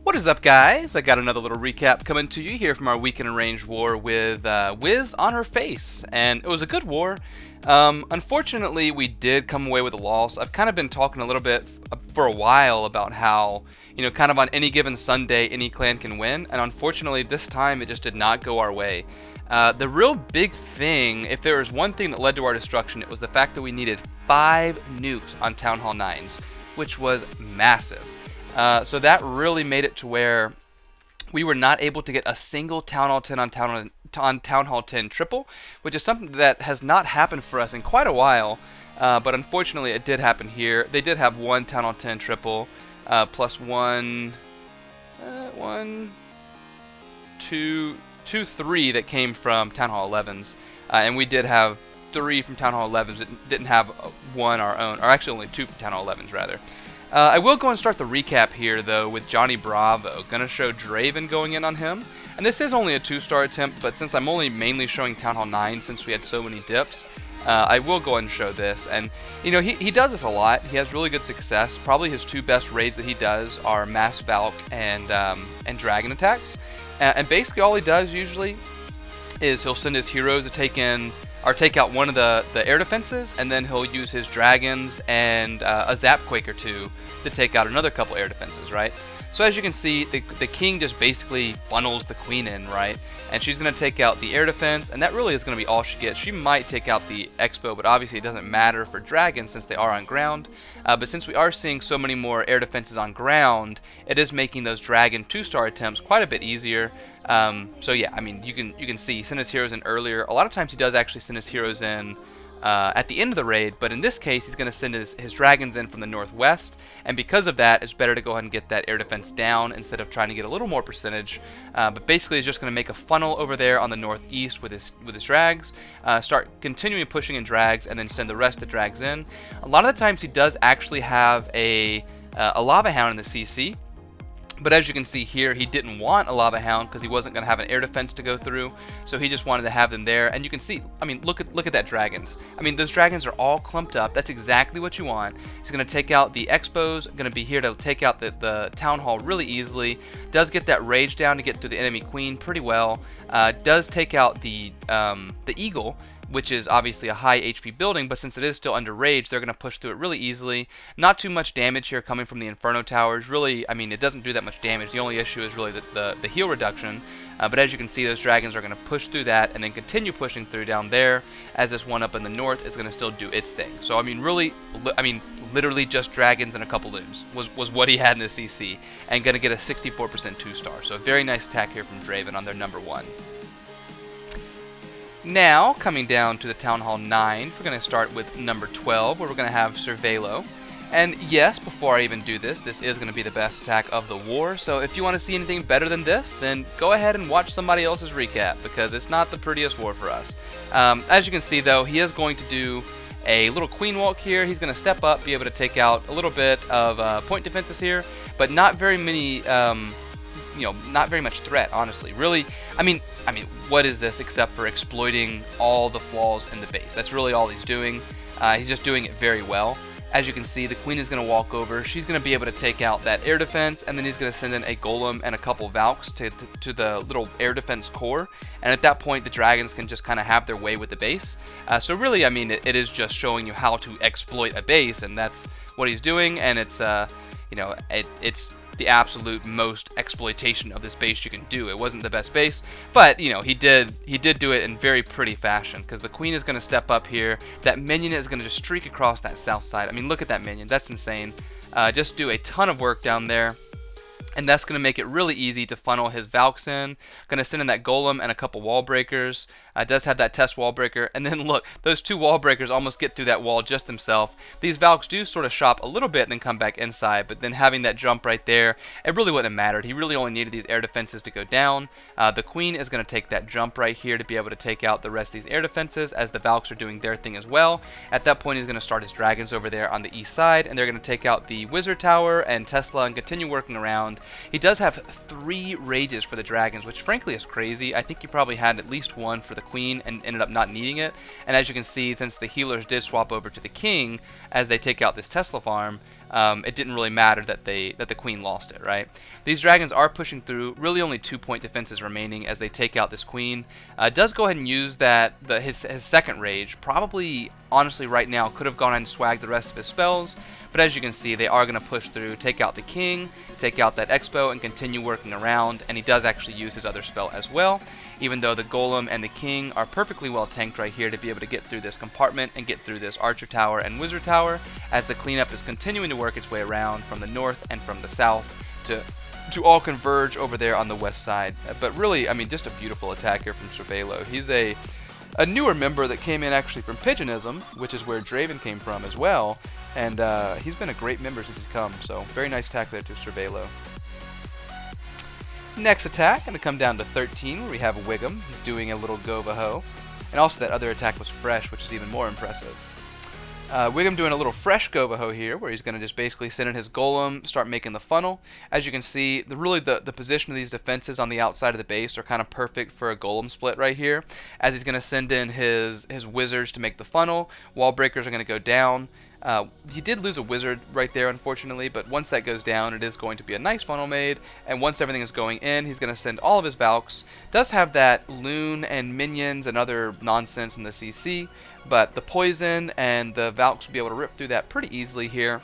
What is up, guys? I got another little recap coming to you here from our weekend range war with Wiz Honor Face, and it was a good war. Unfortunately, we did come away with a loss. I've kind of been talking a little bit for a while about how, kind of on any given Sunday, any clan can win, and unfortunately, this time it just did not go our way. The real big thing, if there was one thing that led to our destruction, it was the fact that we needed 5 nukes on Town Hall 9s, which was massive. So that really made it to where we were not able to get a single Town Hall 10 on Town Hall 10 triple, which is something that has not happened for us in quite a while, but unfortunately it did happen here. They did have one Town Hall 10 triple, plus three that came from Town Hall 11s, and we did have 3 from Town Hall 11s that didn't have one our own, or actually only 2 from Town Hall 11s rather. I will go and start the recap here, though, with Johnny Bravo. Gonna show Draven going in on him. And this is only a 2-star attempt, but since I'm only mainly showing Town Hall 9 since we had so many dips, I will go ahead and show this. And, he does this a lot. He has really good success. Probably his 2 best raids that he does are Mass Valk and Dragon attacks. And basically all he does usually is he'll send his heroes to take out one of the air defenses, and then he'll use his dragons and a zap quake or 2 to take out another couple air defenses, right? So as you can see, the king just basically funnels the queen in, right? And she's going to take out the air defense, and that really is going to be all she gets. She might take out the expo, but obviously it doesn't matter for dragons since they are on ground. But since we are seeing so many more air defenses on ground, it is making those dragon 2-star attempts quite a bit easier. So yeah, I mean, you can see he sent his heroes in earlier. A lot of times he does actually send his heroes in at the end of the raid, but in this case he's going to send his dragons in from the northwest, and because of that it's better to go ahead and get that air defense down instead of trying to get a little more percentage. But basically he's just going to make a funnel over there on the northeast with his drags, start continuing pushing in drags, and then send the rest of the drags in. A lot of the times he does actually have a lava hound in the CC. But as you can see here, he didn't want a Lava Hound because he wasn't going to have an air defense to go through, so he just wanted to have them there. And you can see, I mean, look at that dragons. I mean, those dragons are all clumped up. That's exactly what you want. He's going to take out the Expos, going to be here to take out the Town Hall really easily. Does get that Rage down to get through the enemy Queen pretty well. Does take out the Eagle, which is obviously a high HP building, but since it is still under rage, they're going to push through it really easily. Not too much damage here coming from the Inferno Towers. Really, I mean, it doesn't do that much damage. The only issue is really the heal reduction. But as you can see, those dragons are going to push through that and then continue pushing through down there, as this one up in the north is going to still do its thing. So, I mean, really, literally just dragons and a couple loons was what he had in the CC, and going to get a 64% 2-star. So a very nice attack here from Draven on their number 1. Now, coming down to the Town Hall 9, we're going to start with number 12, where we're going to have Cervelo. And yes, before I even do this is going to be the best attack of the war, so if you want to see anything better than this, then go ahead and watch somebody else's recap, because it's not the prettiest war for us. As you can see, though, he is going to do a little queen walk here. He's going to step up, be able to take out a little bit of point defenses here, but not very many, not very much threat, honestly. Really, I mean, what is this except for exploiting all the flaws in the base? That's really all he's doing. He's just doing it very well. As you can see, the queen is going to walk over. She's going to be able to take out that air defense, and then he's going to send in a golem and a couple Valks to the little air defense core. And at that point, the dragons can just kind of have their way with the base. So really, I mean, it is just showing you how to exploit a base, and that's what he's doing. And it's, it's the absolute most exploitation of this base you can do. It wasn't the best base, but he did do it in very pretty fashion, because the queen is going to step up here. That minion is going to just streak across that south side. I mean, look at that minion. That's insane. Just do a ton of work down there. And that's going to make it really easy to funnel his Valks in. Going to send in that Golem and a couple wall breakers. Does have that test wall breaker. And then look, those 2 wall breakers almost get through that wall just themselves. These Valks do sort of shop a little bit and then come back inside. But then having that jump right there, it really wouldn't have mattered. He really only needed these air defenses to go down. The Queen is going to take that jump right here to be able to take out the rest of these air defenses, as the Valks are doing their thing as well. At that point, he's going to start his dragons over there on the east side, and they're going to take out the Wizard Tower and Tesla and continue working around. He does have 3 rages for the dragons, which frankly is crazy. I think he probably had at least 1 for the queen and ended up not needing it. And as you can see, since the healers did swap over to the king as they take out this Tesla farm, it didn't really matter that the queen lost it, right? These dragons are pushing through. Really, only 2-point defenses remaining as they take out this queen. Does go ahead and use his second rage. Probably, honestly, right now could have gone and swagged the rest of his spells. But as you can see, they are going to push through, take out the king, take out that expo, and continue working around. And he does actually use his other spell as well, even though the golem and the king are perfectly well tanked right here to be able to get through this compartment and get through this archer tower and wizard tower, as the cleanup is continuing to work its way around from the north and from the south to all converge over there on the west side. But really, I mean, just a beautiful attack here from Cervelo. He's a newer member that came in actually from Pigeonism, which is where Draven came from as well, and he's been a great member since he's come, so very nice attack there to Cervelo. Next attack, going to come down to 13, where we have Wiggum. He's doing a little GoVaHo, and also that other attack was fresh, which is even more impressive. Wiggum doing a little fresh GoVaHo here, where he's going to just basically send in his golem, start making the funnel. As you can see, the position of these defenses on the outside of the base are kind of perfect for a golem split right here, as he's going to send in his wizards to make the funnel. Wall breakers are going to go down. He did lose a wizard right there, unfortunately, but once that goes down, it is going to be a nice funnel made, and once everything is going in, he's going to send all of his Valks. Does have that LaLoon and minions and other nonsense in the CC, but the poison and the Valks will be able to rip through that pretty easily here.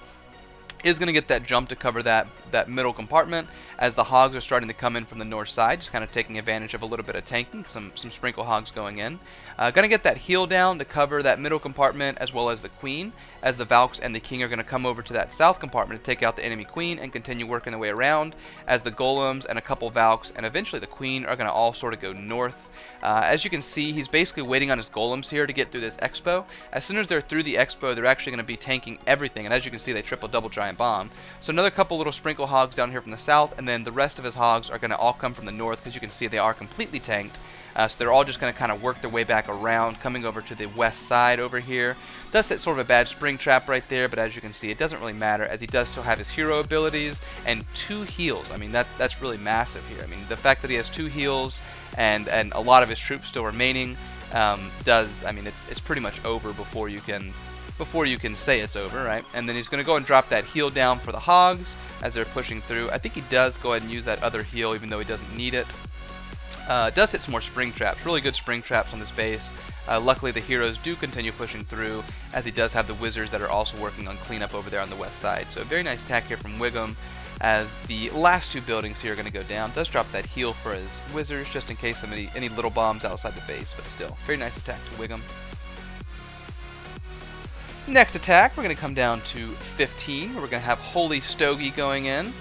Is going to get that jump to cover that middle compartment, as the hogs are starting to come in from the north side, just kind of taking advantage of a little bit of tanking, some sprinkle hogs going in. Going to get that heal down to cover that middle compartment as well as the queen, as the Valks and the king are going to come over to that south compartment to take out the enemy queen and continue working their way around, as the golems and a couple Valks and eventually the queen are going to all sort of go north. As you can see, he's basically waiting on his golems here to get through this expo. As soon as they're through the expo, they're actually going to be tanking everything, and as you can see, they triple double giant bomb. So another couple little sprinkle hogs down here from the south, and then the rest of his hogs are going to all come from the north, because you can see they are completely tanked. So they're all just going to kind of work their way back around, coming over to the west side over here. Does hit sort of a bad spring trap right there, but as you can see, it doesn't really matter, as he does still have his hero abilities and 2 heals. I mean, that's really massive here. I mean, the fact that he has 2 heals and a lot of his troops still remaining I mean, it's pretty much over before you can say it's over, right? And then he's going to go and drop that heal down for the hogs as they're pushing through. I think he does go ahead and use that other heal, even though he doesn't need it. Does hit some more spring traps, really good spring traps on this base. Luckily, the heroes do continue pushing through, as he does have the wizards that are also working on cleanup over there on the west side. So very nice attack here from Wiggum, as the last 2 buildings here are going to go down. Does drop that heal for his wizards, just in case of any little bombs outside the base, but still, very nice attack to Wiggum. Next attack, we're going to come down to 15, where we're going to have Holy Stogie going in.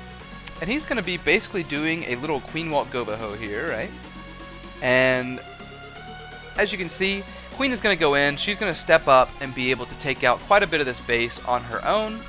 And he's going to be basically doing a little Queen Walt GoVaHo here, right? And as you can see, Queen is going to go in. She's going to step up and be able to take out quite a bit of this base on her own.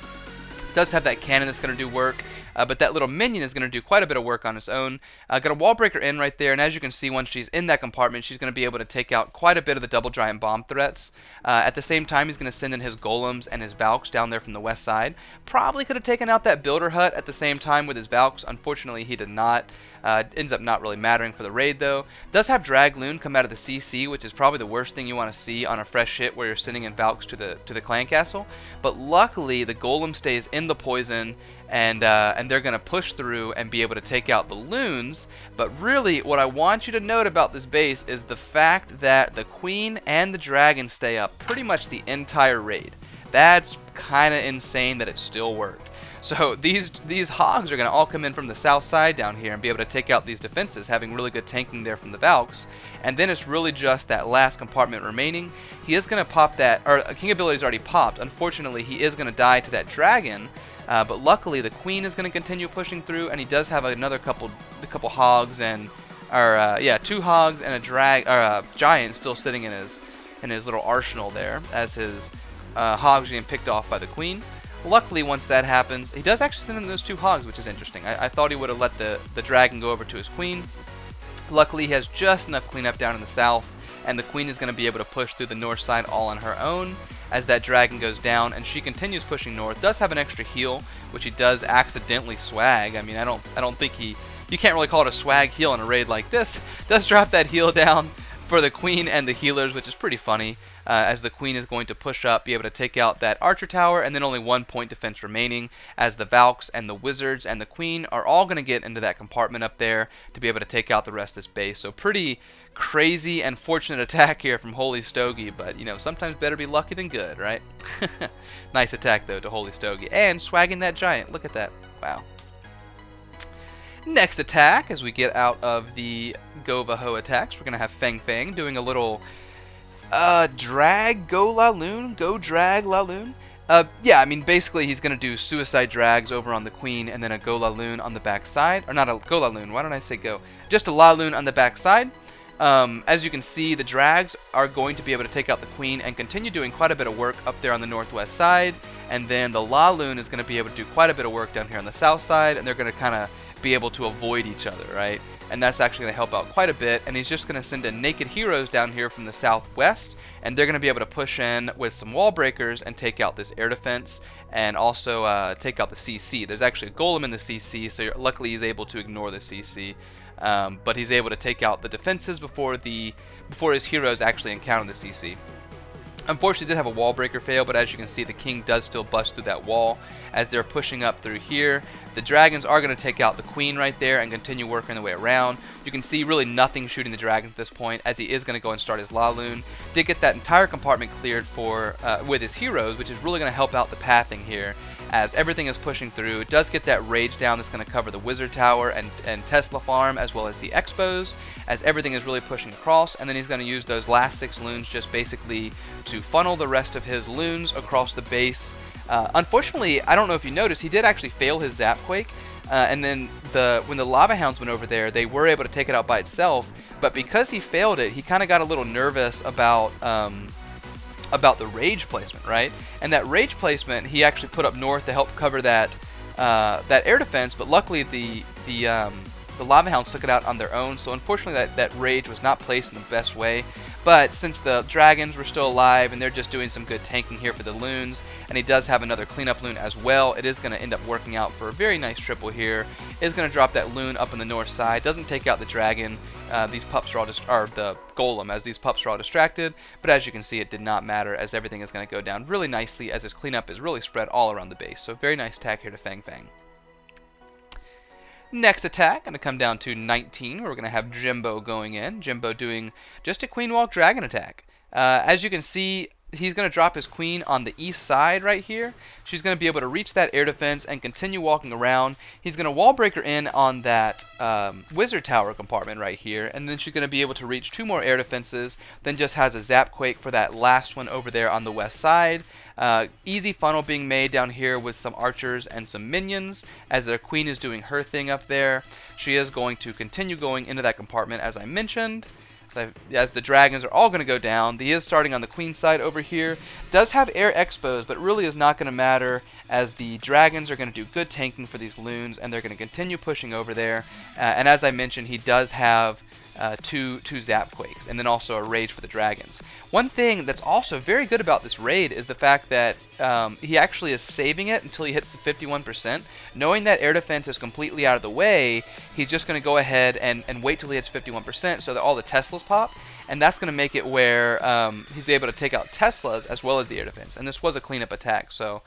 Does have that cannon that's going to do work. But that little minion is going to do quite a bit of work on its own. Got a wall breaker in right there, and as you can see, once she's in that compartment, she's going to be able to take out quite a bit of the double giant bomb threats. At the same time, he's going to send in his golems and his Valks down there from the west side. Probably could have taken out that builder hut at the same time with his Valks. Unfortunately, he did not. Ends up not really mattering for the raid, though. Does have LaLoon come out of the CC, which is probably the worst thing you want to see on a fresh hit where you're sending in Valks to the clan castle. But luckily, the golem stays in the poison, and they're going to push through and be able to take out the loons. But really, what I want you to note about this base is the fact that the queen and the dragon stay up pretty much the entire raid. That's kind of insane that it still worked. So these hogs are going to all come in from the south side down here and be able to take out these defenses, having really good tanking there from the Valks. And then it's really just that last compartment remaining. He is going to pop that, or King ability's already popped. Unfortunately, he is going to die to that dragon. But luckily, the queen is going to continue pushing through, and he does have another couple hogs and, 2 hogs and a giant still sitting in his little arsenal there, as his hogs are getting picked off by the queen. Luckily, once that happens, he does actually send in those 2 hogs, which is interesting. I thought he would have let the dragon go over to his queen. Luckily, he has just enough cleanup down in the south, and the queen is going to be able to push through the north side all on her own as that dragon goes down, and she continues pushing north. Does have an extra heal, which he does accidentally swag. I mean, I don't think you can't really call it a swag heal in a raid like this. Does drop that heal down for the queen and the healers, which is pretty funny. as the queen is going to push up, be able to take out that archer tower, and then only 1 point defense remaining, as the Valks and the wizards and the queen are all going to get into that compartment up there to be able to take out the rest of this base. So pretty crazy and fortunate attack here from Holy Stogie, but you know, sometimes better be lucky than good, right? Nice attack though to Holy Stogie, and swagging that giant. Look at that. Wow. Next attack, as we get out of the GoVaHo attacks, we're going to have Fang doing a little drag GoLaLoon, GoDrag yeah, I mean, basically he's going to do suicide drags over on the queen and then a GoLaLoon on the back side. Or not a GoLaLoon, why don't I say go? Just a LaLoon on the back side. As you can see, the drags are going to be able to take out the queen and continue doing quite a bit of work up there on the northwest side. And then the LaLoon is going to be able to do quite a bit of work down here on the south side, and they're going to kind of be able to avoid each other, right? And that's actually going to help out quite a bit. And he's just going to send in naked heroes down here from the southwest, and they're going to be able to push in with some wall breakers and take out this air defense, and also take out the CC. There's actually a golem in the CC, so luckily he's able to ignore the CC. But he's able to take out the defenses before his heroes actually encounter the CC. Unfortunately, did have a wall breaker fail, but as you can see, the king does still bust through that wall as they're pushing up through here. The dragons are going to take out the queen right there and continue working their way around. You can see really nothing shooting the dragons at this point, as he is going to go and start his LaLoon. Did get that entire compartment cleared for with his heroes, which is really going to help out the pathing here, as everything is pushing through. It does get that rage down that's going to cover the wizard tower and Tesla farm, as well as the expos, as everything is really pushing across. And then he's going to use those last 6 loons just basically to funnel the rest of his loons across the base. Unfortunately, I don't know if you noticed, he did actually fail his Zapquake, and then when the Lava Hounds went over there, they were able to take it out by itself, but because he failed it, he kind of got a little nervous about the rage placement, right? And that rage placement he actually put up north to help cover that air defense, but luckily the Lava Hounds took it out on their own, so unfortunately that rage was not placed in the best way. But since the dragons were still alive and they're just doing some good tanking here for the loons, and he does have another cleanup loon as well, it is going to end up working out for a very nice triple here. It is going to drop that loon up on the north side. Doesn't take out the dragon. These pups are all the golem, as these pups are all distracted. But as you can see, it did not matter, as everything is going to go down really nicely, as his cleanup is really spread all around the base. So very nice attack here to Fang. Next attack, going to come down to 19, where we're going to have Jimbo going in. Jimbo doing just a Queen Walk Dragon attack. As you can see, he's going to drop his queen on the east side right here. She's going to be able to reach that air defense and continue walking around. He's going to wall breaker in on that wizard tower compartment right here, and then she's going to be able to reach 2 more air defenses, then just has a Zapquake for that last one over there on the west side. Easy funnel being made down here with some archers and some minions, as their queen is doing her thing up there. She is going to continue going into that compartment, as I mentioned. As the dragons are all going to go down. He is starting on the queen side over here. Does have air expos, but really is not going to matter, as the dragons are going to do good tanking for these loons, and they're going to continue pushing over there. And as I mentioned, he does have two Zapquakes, and then also a rage for the dragons. One thing that's also very good about this raid is the fact that he actually is saving it until he hits the 51%. Knowing that air defense is completely out of the way, he's just going to go ahead and wait till he hits 51% so that all the Teslas pop, and that's going to make it where he's able to take out Teslas as well as the air defense. And this was a cleanup attack, so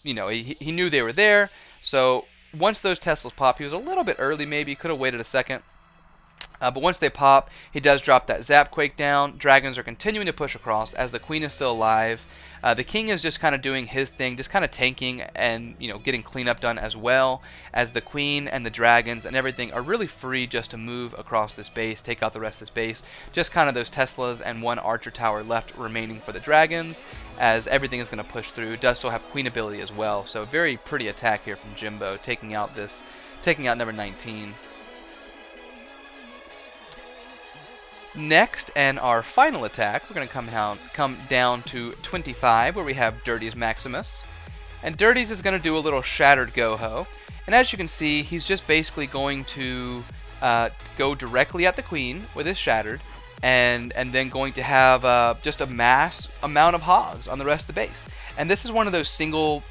you know, he knew they were there. So once those Teslas pop, he was a little bit early, maybe could have waited a second. But once they pop, he does drop that Zapquake down. Dragons are continuing to push across as the queen is still alive. The king is just kind of doing his thing, just kind of tanking and, you know, getting cleanup done, as well as the queen and the dragons and everything are really free just to move across this base, take out the rest of this base. Just kind of those Teslas and 1 archer tower left remaining for the dragons, as everything is going to push through. Does still have queen ability as well, so very pretty attack here from Jimbo, taking out number 19. Next, and our final attack, we're going to come down to 25, where we have Dirties Maximus. And Dirties is going to do a little shattered GoHo. And as you can see, he's just basically going to go directly at the queen with his shattered, and then going to have just a mass amount of hogs on the rest of the base. And this is one of those single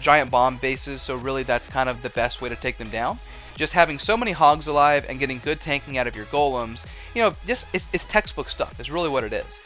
giant bomb bases, so really that's kind of the best way to take them down. Just having so many hogs alive and getting good tanking out of your golems, you know, just it's textbook stuff. It's really what it is.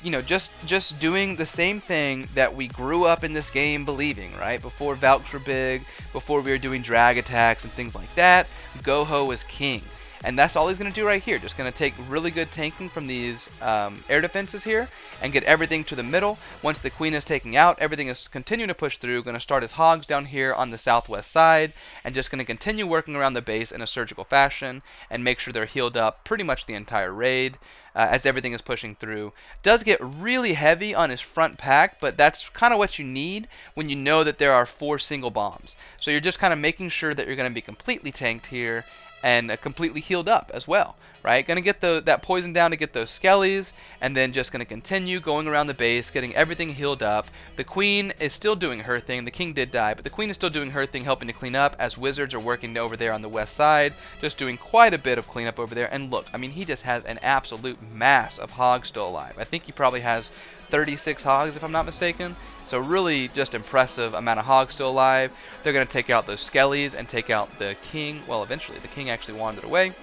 You know, just doing the same thing that we grew up in this game believing, right? Before Valks were big, before we were doing drag attacks and things like that, GoHo was king. And that's all he's going to do right here. Just going to take really good tanking from these air defenses here and get everything to the middle. Once the queen is taken out, everything is continuing to push through. Going to start his hogs down here on the southwest side and just going to continue working around the base in a surgical fashion and make sure they're healed up pretty much the entire raid as everything is pushing through. Does get really heavy on his front pack, but that's kind of what you need when you know that there are 4 single bombs. So you're just kind of making sure that you're going to be completely tanked here and completely healed up as well, right? Going to get that poison down to get those skellies, and then just going to continue going around the base, getting everything healed up. The queen is still doing her thing. The king did die, but the queen is still doing her thing, helping to clean up as wizards are working over there on the west side, just doing quite a bit of cleanup over there. And look, I mean, he just has an absolute mass of hogs still alive. I think he probably has 36 hogs, if I'm not mistaken. So really just impressive amount of hogs still alive. They're going to take out those skellies and take out the king. Well, eventually the king actually wandered away.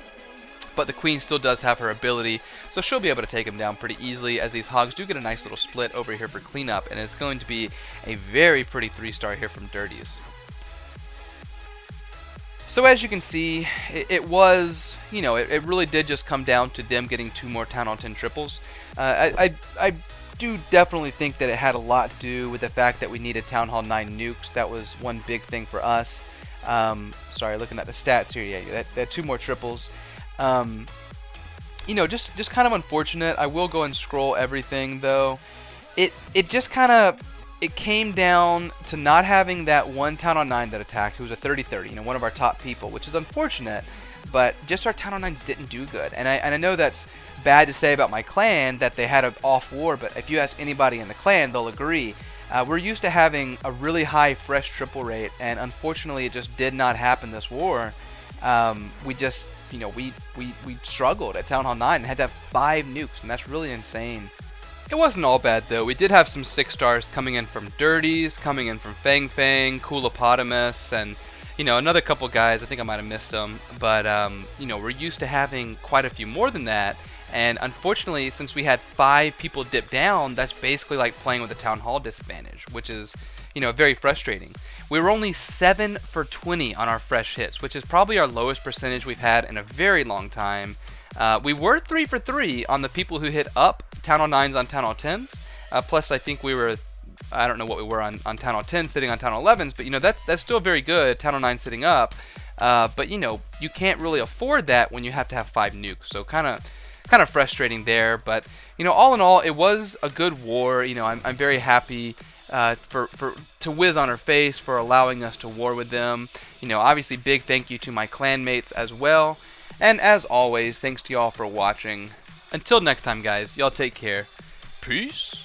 But the queen still does have her ability, so she'll be able to take him down pretty easily, as these hogs do get a nice little split over here for cleanup. And it's going to be a very pretty 3-star here from Dirties. So as you can see, it was, you know, it really did just come down to them getting 2 more Town Hall 10 triples. I do definitely think that it had a lot to do with the fact that we needed Town Hall 9 nukes. That was one big thing for us. Sorry, looking at the stats here, yeah, they had 2 more triples. You know, just kind of unfortunate. I will go and scroll everything though. It just kind of, it came down to not having that one Town Hall 9 that attacked, who was a 30-30, you know, one of our top people, which is unfortunate. But just our Town Hall 9s didn't do good, and I know that's bad to say about my clan that they had an off war, but if you ask anybody in the clan, they'll agree. We're used to having a really high fresh triple rate, and unfortunately it just did not happen this war. We just, you know, we struggled at Town Hall 9 and had to have 5 nukes, and that's really insane. It wasn't all bad though. We did have some 6-stars coming in from Dirties, coming in from Fang, Coolopotamus, and you know, another couple guys. I think I might have missed them, but you know, we're used to having quite a few more than that. And unfortunately, since we had 5 people dip down, that's basically like playing with a Town Hall disadvantage, which is, you know, very frustrating. We were only 7 for 20 on our fresh hits, which is probably our lowest percentage we've had in a very long time. We were 3 for 3 on the people who hit up Town Hall 9s on Town Hall 10s. Plus, I think we were, I don't know what we were on Town Hall 10s sitting on Town Hall 11s, but you know, that's still very good, Town Hall 9 sitting up. But you know, you can't really afford that when you have to have 5 nukes. So kind of frustrating there, but you know, all in all, it was a good war. You know, I'm very happy to Wiz Honor Face for allowing us to war with them. You know, obviously big thank you to my clanmates as well, and as always, thanks to y'all for watching. Until next time, guys, y'all take care. Peace.